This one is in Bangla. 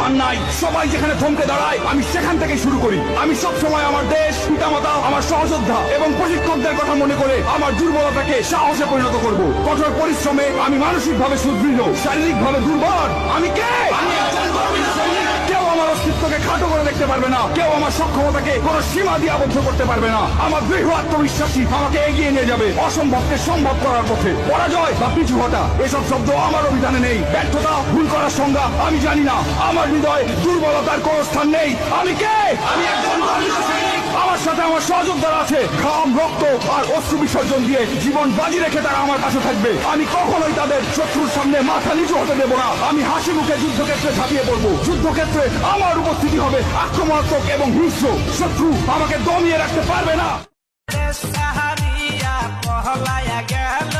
স্থান নাই। সবাই যেখানে থমকে দাঁড়ায় আমি সেখান থেকে শুরু করি। আমি সবসময় আমার দেশ, পিতামাতা, আমার সহযোদ্ধা এবং প্রশিক্ষকদের কথা মনে করে আমার দুর্বলতাকে সাহসে পরিণত করব। কঠোর পরিশ্রমে আমি মানসিকভাবে সুদৃঢ়, শারীরিকভাবে দুর্বল। আমি কে? আমি একজন গর্বিত সৈনিক। কেউ আমার অস্তিত্বকে খাটো করে দেখতে পারবে না, কেউ আমার সক্ষমতাকে কোনো সীমা দিয়ে আবদ্ধ করতে পারবে না। আমার দৃঢ় আত্মবিশ্বাসী আমাকে এগিয়ে নিয়ে যাবে অসম্ভবকে সম্ভব করার পথে। পরাজয় বা পিছু হটা এসব শব্দ আমার অভিধানে নেই। ব্যর্থতা, ভুল করার সংজ্ঞা আমি জানি না। আমার হৃদয়ে দুর্বলতার কোনো স্থান নেই। আমি কে? আমি একজন গর্বিত সৈনিক। আমার সাথে আমার সহযোদ্ধারা আছে। ঘাম, রক্ত আর অশ্রু বিসর্জন দিয়ে জীবন বাজি রেখে তারা আমার পাশে থাকবে। আমি কখনোই তাদের শত্রুর সামনে মাথা নিচু হতে দেব না। আমি হাসি মুখে যুদ্ধক্ষেত্রে ঝাঁপিয়ে পড়বো। যুদ্ধক্ষেত্রে আমার উপস্থিতি হবে আক্রমণাত্মক এবং হিংস্র। শত্রু আমাকে দমিয়ে রাখতে পারবে না। সাহারিয়া পহলায়া গেল